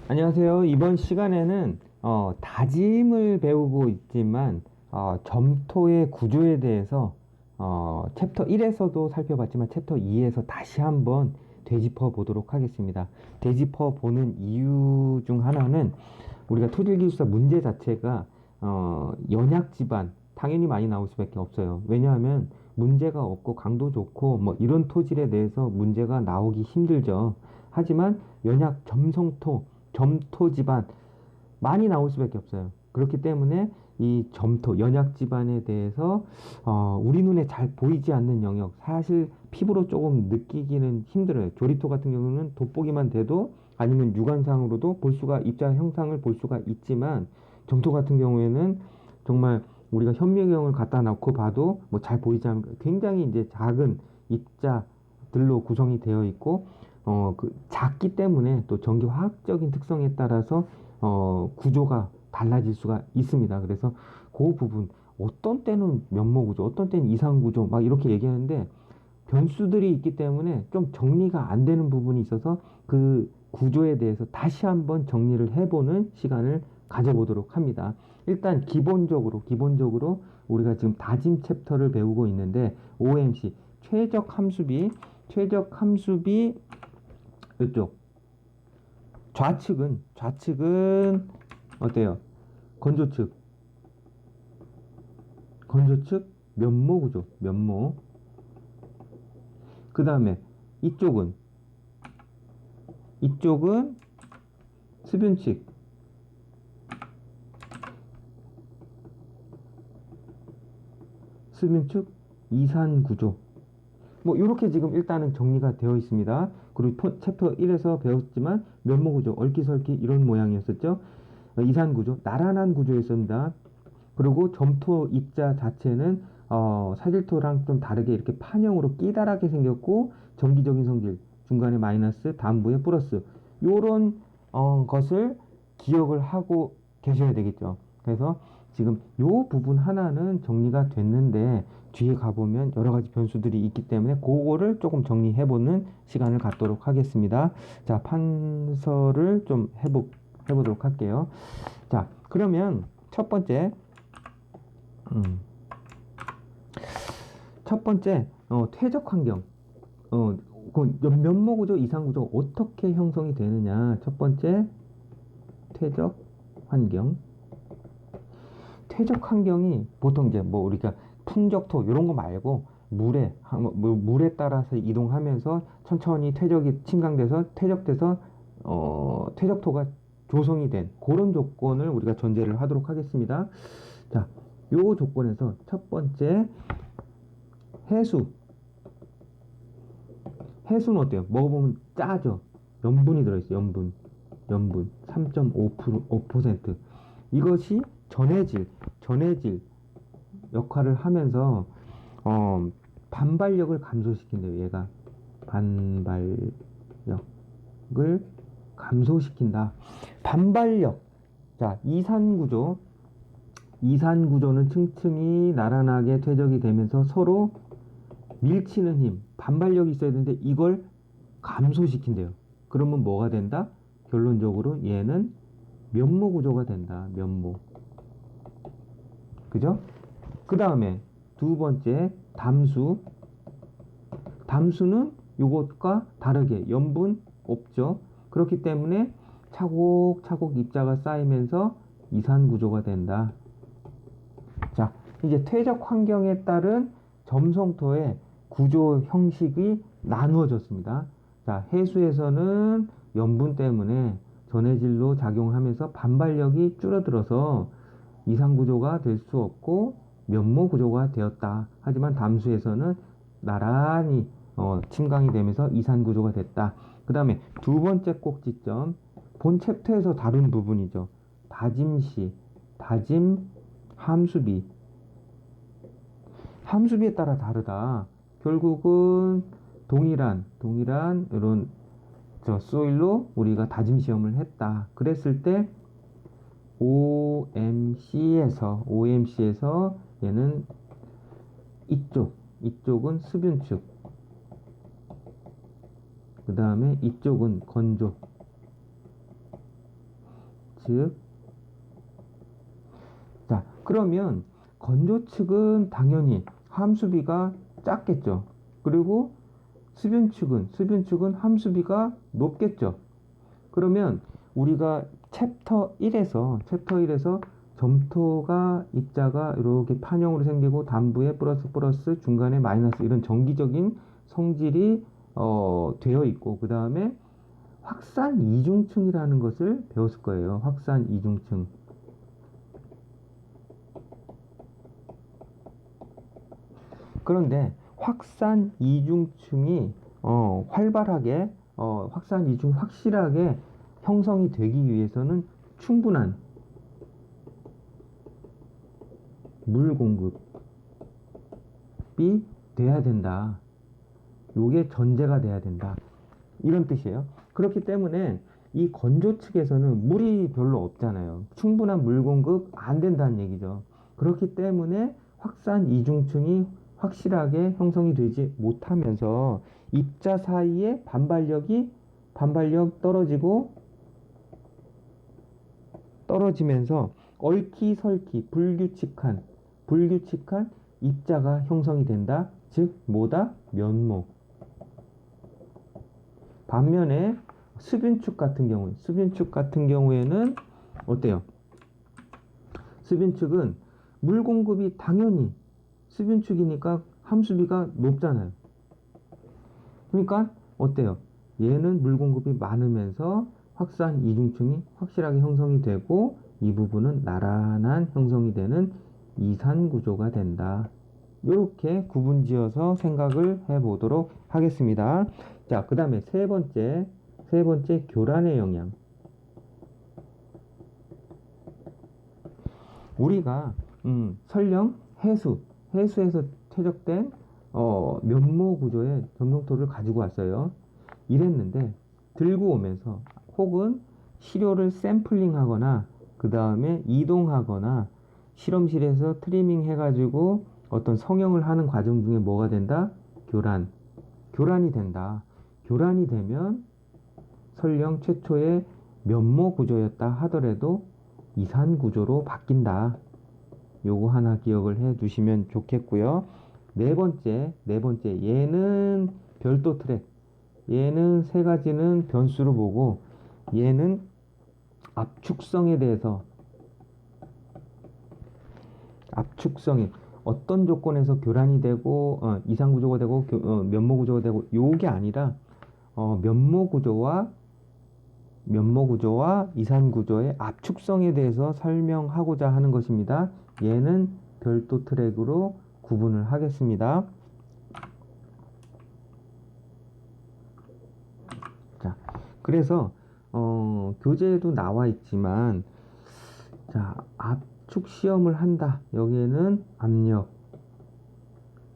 안녕하세요. 이번 시간에는 다짐을 배우고 있지만 점토의 구조에 대해서 챕터 1에서도 살펴봤지만 챕터 2에서 다시 한번 되짚어 보도록 하겠습니다. 되짚어 보는 이유 중 하나는 우리가 토질기술사 문제 자체가 연약 지반 당연히 많이 나올 수밖에 없어요. 왜냐하면 문제가 없고 강도 좋고 뭐 이런 토질에 대해서 문제가 나오기 힘들죠. 하지만 연약 점성토 점토 집안 많이 나올 수밖에 없어요. 그렇기 때문에 이 점토, 연약 집안에 대해서 우리 눈에 잘 보이지 않는 영역, 사실 피부로 조금 느끼기는 힘들어요. 조리토 같은 경우는 돋보기만 돼도 아니면 육안상으로도 볼 수가 입자 형상을 볼 수가 있지만 점토 같은 경우에는 정말 우리가 현미경을 갖다 놓고 봐도 뭐 잘 보이지 않는 굉장히 이제 작은 입자들로 구성이 되어 있고 작기 때문에 또 전기 화학적인 특성에 따라서 구조가 달라질 수가 있습니다. 그래서 그 부분, 어떤 때는 면모 구조, 어떤 때는 이상 구조, 막 이렇게 얘기하는데 변수들이 있기 때문에 좀 정리가 안 되는 부분이 있어서 그 구조에 대해서 다시 한번 정리를 해보는 시간을 가져보도록 합니다. 일단 기본적으로 우리가 지금 다짐 챕터를 배우고 있는데 OMC, 최적 함수비 이쪽 좌측은 어때요? 건조측 건조측 면모 구조 면모. 그 다음에 이쪽은 수변측 수변측 이산 구조. 뭐 이렇게 지금 일단은 정리가 되어 있습니다. 그리고 챕터 1에서 배웠지만 면모 구조 얼기설기 이런 모양이었었죠. 이산 구조 나란한 구조였습니다. 그리고 점토 입자 자체는 사질토랑 좀 다르게 이렇게 판형으로 끼다랗게 생겼고 정기적인 성질 중간에 마이너스 다음부에 플러스 요런 것을 기억을 하고 계셔야 되겠죠. 그래서 지금 요 부분 하나는 정리가 됐는데 뒤에 가보면 여러 가지 변수들이 있기 때문에 그거를 조금 정리해보는 시간을 갖도록 하겠습니다. 자, 판서를 좀 해보도록 할게요. 자, 그러면 첫 번째 음. 첫 번째, 퇴적 환경. 면모 구조, 이상 구조가 어떻게 형성이 되느냐. 첫 번째, 퇴적 환경. 퇴적 환경이 보통 이제 뭐 우리가 풍적토 이런 거 말고 물에 따라서 이동하면서 천천히 퇴적이 침강돼서 퇴적돼서 퇴적토가 조성이 된 그런 조건을 우리가 전제를 하도록 하겠습니다. 자, 요 조건에서 첫 번째 해수. 해수는 어때요? 먹어보면 짜죠? 염분이 들어있어요. 염분 3.5%. 이것이 전해질 역할을 하면서 반발력을 감소시킨대요. 얘가 반발력을 감소시킨다. 반발력. 자, 이산구조는 층층이 나란하게 퇴적이 되면서 서로 밀치는 힘, 반발력이 있어야 되는데 이걸 감소시킨대요. 그러면 뭐가 된다? 결론적으로 얘는 면모 구조가 된다. 면모. 그죠? 그 다음에 두 번째 담수. 담수는 이것과 다르게 염분 없죠. 그렇기 때문에 차곡차곡 입자가 쌓이면서 이산 구조가 된다. 자, 이제 퇴적 환경에 따른 점성토의 구조 형식이 나누어졌습니다. 자, 해수에서는 염분 때문에 전해질로 작용하면서 반발력이 줄어들어서 이상 구조가 될 수 없고 면모 구조가 되었다. 하지만 담수에서는 나란히 침강이 되면서 이산 구조가 됐다. 그 다음에 두 번째 꼭지점, 본 챕터에서 다룬 부분이죠. 다짐, 함수비. 함수비에 따라 다르다. 결국은 동일한 이런 소일로 우리가 다짐 시험을 했다. 그랬을 때 OMC에서 얘는 이쪽은 수분축, 그 다음에 이쪽은 건조. 측. 자, 그러면 건조 측은 당연히 함수비가 작겠죠. 그리고 수변 측은 함수비가 높겠죠. 그러면 우리가 챕터 1에서 점토가 입자가 이렇게 판형으로 생기고 단부에 플러스 플러스 중간에 마이너스 이런 정기적인 성질이 되어 있고 그 다음에 확산 이중층이라는 것을 배웠을 거예요. 확산 이중층. 그런데 확산 이중층이 활발하게 확산 이중 확실하게 형성이 되기 위해서는 충분한 물 공급이 돼야 된다. 요게 전제가 돼야 된다. 이런 뜻이에요. 그렇기 때문에 이 건조 측에서는 물이 별로 없잖아요. 충분한 물 공급 안 된다는 얘기죠. 그렇기 때문에 확산 이중층이 확실하게 형성이 되지 못하면서 입자 사이에 반발력 떨어지면서 얽히설키 불규칙한 입자가 형성이 된다. 즉 뭐다? 면모. 반면에 수변축 같은 경우에는 어때요? 수변축은 물 공급이 당연히 수변축이니까 함수비가 높잖아요. 그러니까 어때요? 얘는 물 공급이 많으면서 확산 이중층이 확실하게 형성이 되고 이 부분은 나란한 형성이 되는 이산 구조가 된다. 이렇게 구분지어서 생각을 해보도록 하겠습니다. 자, 그 다음에 세 번째 교란의 영향. 우리가 설령 해수에서 퇴적된 면모 구조의 점성토를 가지고 왔어요. 이랬는데 들고 오면서 혹은 시료를 샘플링 하거나 그 다음에 이동하거나 실험실에서 트리밍 해가지고 어떤 성형을 하는 과정 중에 뭐가 된다? 교란이 된다. 교란이 되면 설령 최초의 면모 구조였다 하더라도 이산 구조로 바뀐다. 요거 하나 기억을 해 두시면 좋겠고요. 네 번째 얘는 별도 트랙. 얘는 세 가지는 변수로 보고 얘는 압축성에 대해서 어떤 조건에서 교란이 되고 이산 구조가 되고 면모 구조가 되고 요게 아니라 면모 구조와 이산 구조의 압축성에 대해서 설명하고자 하는 것입니다. 얘는 별도 트랙으로 구분을 하겠습니다. 자, 그래서 교재에도 나와 있지만 자, 압축 시험을 한다. 여기에는 압력,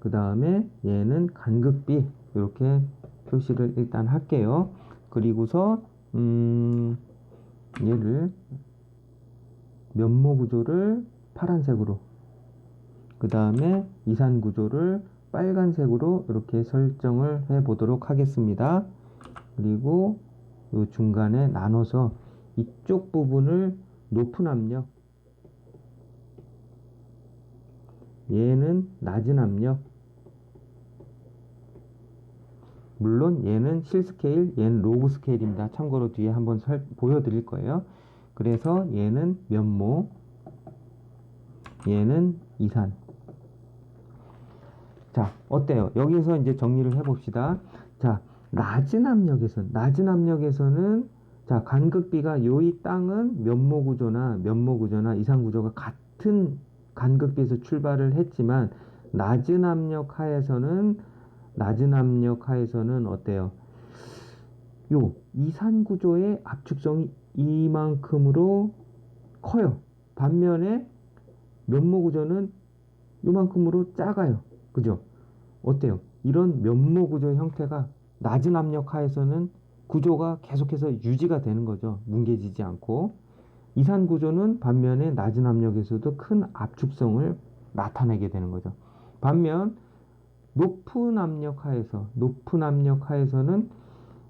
그 다음에 얘는 간극비 이렇게 표시를 일단 할게요. 그리고서 얘를 면모 구조를 파란색으로, 그 다음에 이산 구조를 빨간색으로 이렇게 설정을 해 보도록 하겠습니다. 그리고 이 중간에 나눠서 이쪽 부분을 높은 압력, 얘는 낮은 압력, 물론 얘는 실스케일, 얘는 로그 스케일입니다. 참고로 뒤에 한번 보여드릴 거예요. 그래서 얘는 면모, 얘는 이산. 자, 어때요? 여기서 이제 정리를 해봅시다. 자, 낮은 압력에서는 자, 간극비가 요이 땅은 면모 구조나 이산 구조가 같은 간극비에서 출발을 했지만 낮은 압력 하에서는 어때요? 요 이산 구조의 압축성이 이만큼으로 커요. 반면에 면모 구조는 요만큼으로 작아요. 그죠? 어때요? 이런 면모 구조의 형태가 낮은 압력 하에서는 구조가 계속해서 유지가 되는 거죠. 뭉개지지 않고. 이산 구조는 반면에 낮은 압력에서도 큰 압축성을 나타내게 되는 거죠. 반면 높은 압력 하에서는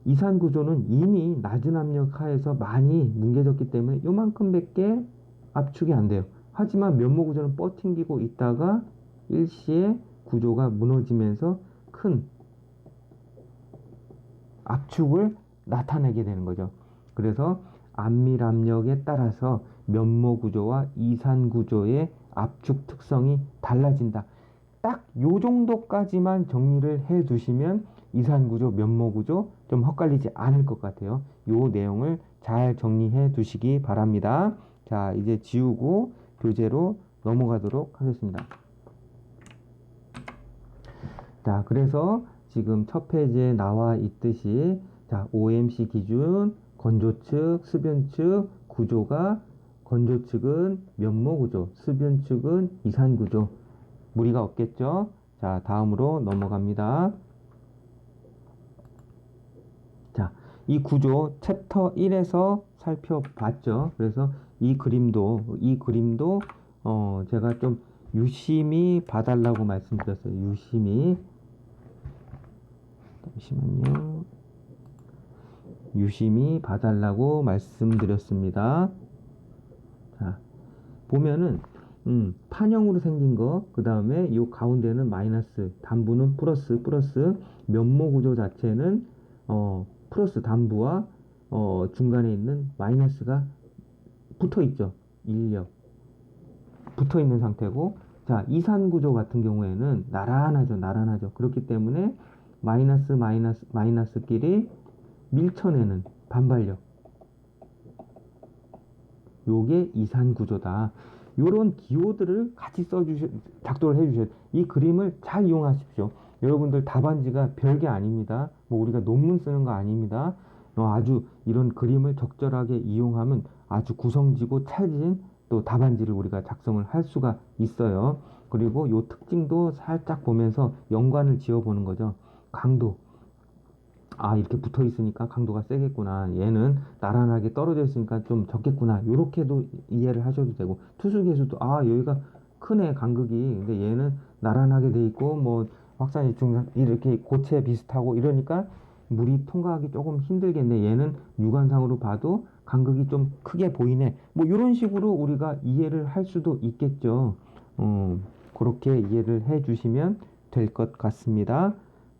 이산 구조는 이미 낮은 압력 하에서 많이 뭉개졌기 때문에 요만큼밖에 압축이 안 돼요. 하지만 면모 구조는 버팅기고 있다가 일시에 구조가 무너지면서 큰 압축을 나타내게 되는 거죠. 그래서 안밀 압력에 따라서 면모 구조와 이산 구조의 압축 특성이 달라진다. 딱 요 정도까지만 정리를 해 두시면 이산 구조, 면모 구조 좀 헛갈리지 않을 것 같아요. 요 내용을 잘 정리해 두시기 바랍니다. 자, 이제 지우고 교재로 넘어가도록 하겠습니다. 자, 그래서 지금 첫 페이지에 나와 있듯이 자, OMC 기준, 건조 측, 수변 측 구조가 건조 측은 면모 구조, 수변 측은 이산 구조. 무리가 없겠죠? 자, 다음으로 넘어갑니다. 자, 이 구조 챕터 1에서 살펴봤죠. 그래서 이 그림도 제가 좀 유심히 봐달라고 말씀드렸어요. 유심히. 잠시만요. 유심히 봐달라고 말씀드렸습니다. 자, 보면은 판형으로 생긴 거, 그 다음에 요 가운데는 마이너스, 단부는 플러스, 면모 구조 자체는 플러스 단부와 중간에 있는 마이너스가 붙어 있죠. 인력 붙어 있는 상태고, 자, 이산 구조 같은 경우에는 나란하죠. 그렇기 때문에 마이너스끼리 밀쳐내는 반발력, 요게 이산 구조다. 요런 기호들을 같이 작도를 해주셔야 돼요. 이 그림을 잘 이용하십시오. 여러분들 답안지가 별게 아닙니다. 뭐 우리가 논문 쓰는 거 아닙니다. 아주 이런 그림을 적절하게 이용하면 아주 구성지고 찰진 또 답안지를 우리가 작성을 할 수가 있어요. 그리고 요 특징도 살짝 보면서 연관을 지어보는 거죠. 강도. 아, 이렇게 붙어 있으니까 강도가 세겠구나. 얘는 나란하게 떨어져 있으니까 좀 적겠구나. 요렇게도 이해를 하셔도 되고, 투수계수도 아, 여기가 크네, 간극이. 근데 얘는 나란하게 돼 있고 뭐 확산이 중간 이렇게 고체 비슷하고 이러니까 물이 통과하기 조금 힘들겠네. 얘는 육안상으로 봐도 간극이 좀 크게 보이네. 뭐 이런 식으로 우리가 이해를 할 수도 있겠죠. 그렇게 이해를 해 주시면 될 것 같습니다.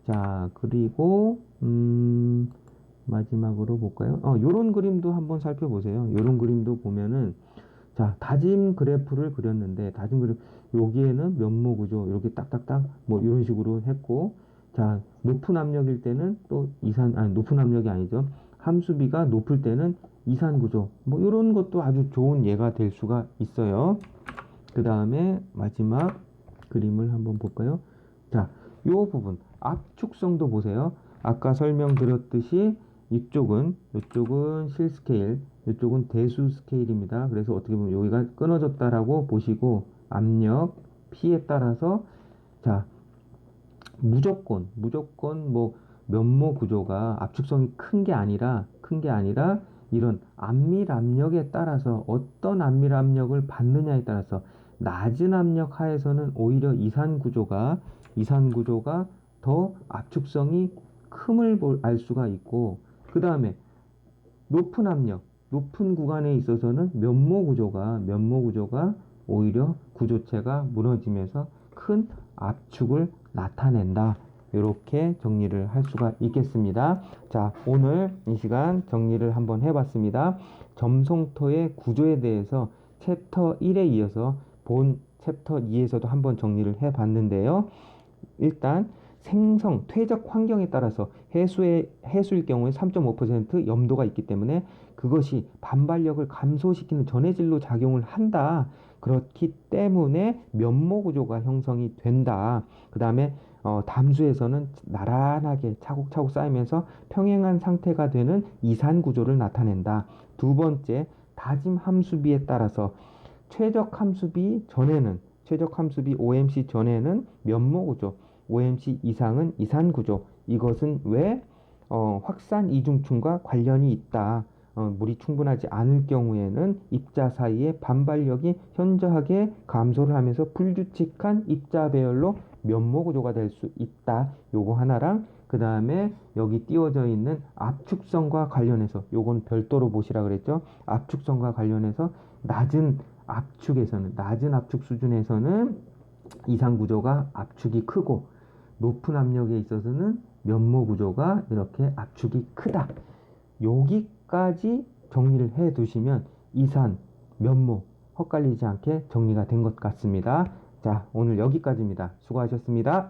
자, 그리고 마지막으로 볼까요? 요런 그림도 한번 살펴보세요. 요런 그림도 보면은 자, 다짐 그래프를 그렸는데 다짐 그래프 여기에는 면모 구조 이렇게 딱딱딱 뭐 이런 식으로 했고, 자, 높은 압력일 때는 또 높은 압력이 아니죠. 함수비가 높을 때는 이산 구조. 뭐 이런 것도 아주 좋은 예가 될 수가 있어요. 그 다음에 마지막 그림을 한번 볼까요? 자, 요 부분 압축성도 보세요. 아까 설명드렸듯이 이쪽은 실스케일, 이쪽은 대수 스케일입니다. 그래서 어떻게 보면 여기가 끊어졌다라고 보시고, 압력, P에 따라서 자, 무조건 뭐 면모 구조가 압축성이 큰 게 아니라 이런 안밀 압력에 따라서 어떤 안밀 압력을 받느냐에 따라서 낮은 압력 하에서는 오히려 이산 구조가 더 압축성이 큼을 알 수가 있고, 그 다음에 높은 압력, 높은 구간에 있어서는 면모 구조가 오히려 구조체가 무너지면서 큰 압축을 나타낸다. 이렇게 정리를 할 수가 있겠습니다. 자, 오늘 이 시간 정리를 한번 해봤습니다. 점성토의 구조에 대해서 챕터 1에 이어서 본 챕터 2에서도 한번 정리를 해봤는데요. 일단 퇴적 환경에 따라서 해수일 경우에 3.5% 염도가 있기 때문에 그것이 반발력을 감소시키는 전해질로 작용을 한다. 그렇기 때문에 면모 구조가 형성이 된다. 그 다음에 담수에서는 나란하게 차곡차곡 쌓이면서 평행한 상태가 되는 이산 구조를 나타낸다. 두 번째, 다짐 함수비에 따라서 최적 함수비 OMC 전에는 면모 구조, OMC 이상은 이산 구조. 이것은 왜 확산 이중충과 관련이 있다. 물이 충분하지 않을 경우에는 입자 사이의 반발력이 현저하게 감소를 하면서 불규칙한 입자 배열로 면모 구조가 될 수 있다. 요거 하나랑, 그 다음에 여기 띄워져 있는 압축성과 관련해서 요건 별도로 보시라 그랬죠. 압축성과 관련해서 낮은 낮은 압축 수준에서는 이상 구조가 압축이 크고 높은 압력에 있어서는 면모 구조가 이렇게 압축이 크다. 여기까지 정리를 해 두시면 이산, 면모 헛갈리지 않게 정리가 된 것 같습니다. 자, 오늘 여기까지입니다. 수고하셨습니다.